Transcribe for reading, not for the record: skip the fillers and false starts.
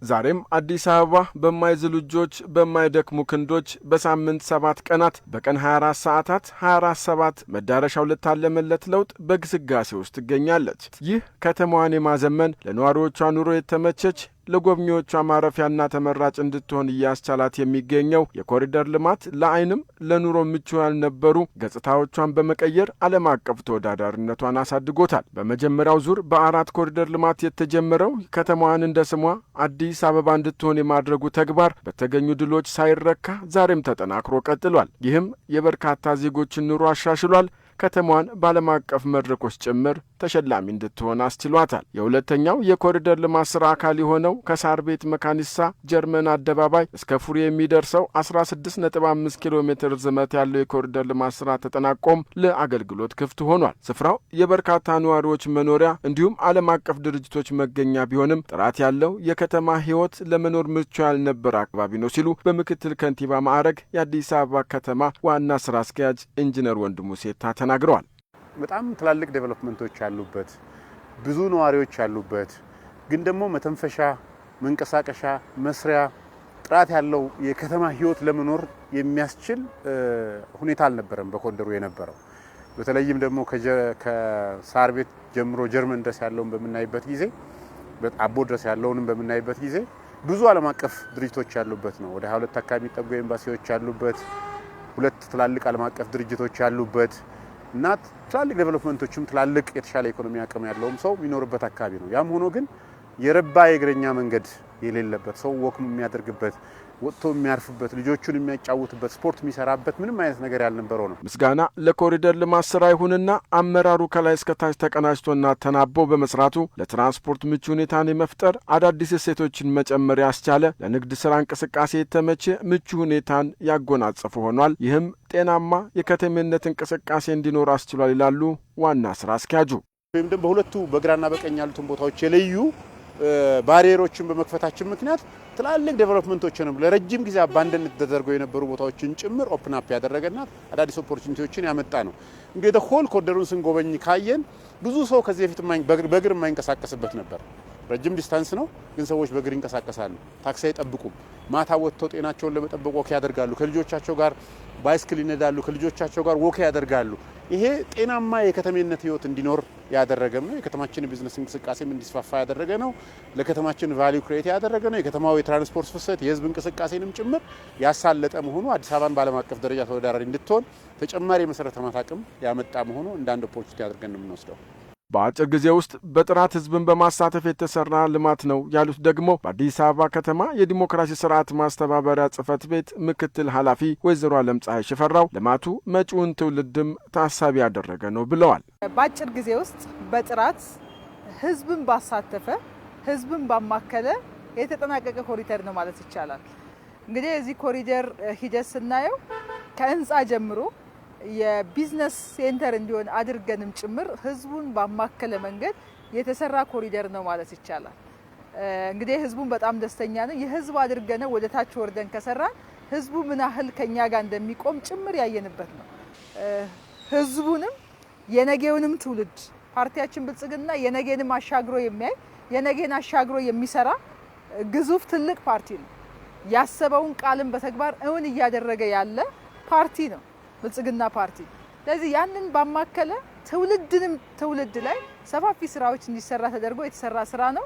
ዛሬም አዲስ አበባ በማይዝሉ እጆች በማይደክሙ ክንዶች በሳምንት 7 ቀናት በቀን 24 ሰዓታት 24/7 መዳረሻው ለታለመለት ለውጥ በግስጋሴ ውስጥ ትገኛለች። ይህ ከተማዋን የማዘመን ለነዋሪዎቿ ኑሮ የተመቸች ለጎብኚዎቿ ማረፊያና ተመራጭ እንድትሆን እያስቻላት የሚገኘው የኮሪደር ልማት ለዓይንም ለኑሮ ምቹ ያልነበሩ ገጽታዎቿን በመቀየር ዓለም አቀፍ ተወዳዳሪነቷን አሳድጎታል። በመጀመሪያው ዙር በ4 ኮሪደር ልማት የተጀመረው ከተማዋን እንደ ስሟ አዲስ አበባ እንድትሆን የማድረጉ ተግባር በተገኙ ድሎች ሳይረካ ዛሬም ተጠናክሮ ቀጥሏል። ይህም የበርካታ ዜጎችን ኑሮ አሻሽሏል። ከተማዋን በዓለም አቀፍ መድረኮች ጭምር ተሸላሚ እንድትሆን አስችሏታል። የሁለተኛው የኮሪደር ልማት ስራ አካል የሆነው ከሳር ቤት መካኒሳ ጀርመን አደባባይ እስከ ፉሪ የሚደርሰው 16.5 ኪሎ ሜትር ርዝመት ያለው የኮሪደር ልማት ስራ ተጠናቆም ለአገልግሎት ክፍት ሆኗል። ስፍራው የበርካታ ነዋሪዎች መኖሪያ እንዲሁም ዓለም አቀፍ ድርጅቶች መገኛ ቢሆንም ጥራት ያለው የከተማ ሕይወት ለመኖር ምቹ ያልነበረ አካባቢ ነው ሲሉ በምክትል ከንቲባ ማዕረግ የአዲስ አበባ ከተማ ዋና ስራ አስኪያጅ ኢንጂነር ወንድሙ ሴታ ተናግረዋል። በጣም ትላልቅ ዴቨሎፕመንቶች ያሉበት ብዙ ነዋሪዎች ያሉበት ግን ደግሞ መተንፈሻ፣ መንቀሳቀሻ፣ መስሪያ ጥራት ያለው የከተማ ህይወት ለመኖር የሚያስችል ሁኔታ አልነበረም በኮሪደሩ የነበረው። በተለይም ደግሞ ከሳር ቤት ጀምሮ ጀርመን ድረስ ያለውን በመናይበት ጊዜ አቦ ድረስ ያለውንም በመናይበት ጊዜ ብዙ ዓለም አቀፍ ድርጅቶች ያሉበት ነው። ወደ 22 አካባቢ የሚጠጉ ኤምባሲዎች ያሉበት፣ 2 ትላልቅ ዓለም አቀፍ ድርጅቶች ያሉበት እና ትላልቅ ዴቨሎፕመንቶችም ትላልቅ የተሻለ ኢኮኖሚ አቅም ያለውም ሰው የሚኖርበት አካባቢ ነው። ያም ሆኖ ግን የረባ የእግረኛ መንገድ የሌለበት ሰው ወክ የሚያደርግበት ወጥቶ የሚያርፍበት ልጆቹን የሚያጫውትበት ስፖርት የሚሰራበት ምንም አይነት ነገር ያልነበረው ነው። ምስጋና ለኮሪደር ልማት ስራ ይሁንና አመራሩ ከላይ እስከ ታች ተቀናጅቶና ተናቦ በመስራቱ ለትራንስፖርት ምቹ ሁኔታን የመፍጠር አዳዲስ እሴቶችን መጨመር ያስቻለ ለንግድ ስራ እንቅስቃሴ የተመቸ ምቹ ሁኔታን ያጎናጸፈ ሆኗል። ይህም ጤናማ የከተሜነት እንቅስቃሴ እንዲኖር አስችሏል ይላሉ ዋና ስራ አስኪያጁ። ወይም ደግሞ በሁለቱ በግራና በቀኝ ያሉትን ቦታዎች የለዩ ባሪየሮችን በመክፈታችን ምክንያት ትላልቅ ዴቨሎፕመንቶችንም ለረጅም ጊዜ አባንደንት ተደርገው የነበሩ ቦታዎችን ጭምር ኦፕን አፕ ያደረገና አዳዲስ ኦፖርቹኒቲዎችን ያመጣ ነው። እንግዲህ ሆል ኮሪደሩን ስንጎበኝ ካየን ብዙ ሰው ከዚህ በፊት በእግር የማይንቀሳቀስበት ነበር። ረጅም ዲስታንስ ነው፣ ግን ሰዎች በእግር ይንቀሳቀሳሉ። ታክሲ አይጠብቁም። ማታ ወጥተው ጤናቸውን ለመጠበቅ ወክ ያደርጋሉ። ከልጆቻቸው ጋር ባይስክል ይነዳሉ። ከልጆቻቸው ጋር ወክ ያደርጋሉ። ይሄ ጤናማ የከተሜነት ህይወት እንዲኖር ያደረገም ነው። የከተማችን ቢዝነስ እንቅስቃሴም እንዲስፋፋ ያደረገ ነው። ለከተማችን ቫልዩ ክሬት ያደረገ ነው። የከተማው የትራንስፖርት ፍሰት የህዝብ እንቅስቃሴንም ጭምር ያሳለጠ መሆኑ አዲስ አበባን በዓለም አቀፍ ደረጃ ተወዳዳሪ እንድትሆን ተጨማሪ የመሰረተ ልማት አቅም ያመጣ መሆኑ እንደ አንድ ኦፖርቹኒቲ አድርገን ነው የምንወስደው። በአጭር ጊዜ ውስጥ በጥራት ህዝብን በማሳተፍ የተሰራ ልማት ነው ያሉት ደግሞ በአዲስ አበባ ከተማ የዲሞክራሲ ስርዓት ማስተባበሪያ ጽህፈት ቤት ምክትል ኃላፊ ወይዘሮ አለምፀሐይ ሽፈራው ልማቱ መጪውን ትውልድም ታሳቢ ያደረገ ነው ብለዋል። በአጭር ጊዜ ውስጥ በጥራት ህዝብን ባሳተፈ ህዝብን ባማከለ የተጠናቀቀ ኮሪደር ነው ማለት ይቻላል። እንግዲህ እዚህ ኮሪደር ሂደት ስናየው ከህንጻ ጀምሮ የቢዝነስ ሴንተር እንዲሆን አድርገንም ጭምር ህዝቡን ባማከለ መንገድ የተሰራ ኮሪደር ነው ማለት ይቻላል። እንግዲህ ህዝቡን በጣም ደስተኛ ነው። የህዝብ አድርገነው ወደ ታች ወርደን ከሰራን ህዝቡ ምን ያህል ከኛ ጋር እንደሚቆም ጭምር ያየንበት ነው። ህዝቡንም የነገውንም ትውልድ ፓርቲያችን ብልጽግና የነገንም አሻግሮ የሚያይ የነገን አሻግሮ የሚሰራ ግዙፍ ትልቅ ፓርቲ ነው። ያሰበውን ቃልን በተግባር እውን እያደረገ ያለ ፓርቲ ነው ብልጽግና ፓርቲ። ስለዚህ ያንን ባማከለ ትውልድ ላይ ሰፋፊ ስራዎች እንዲሰራ ተደርጎ የተሰራ ስራ ነው።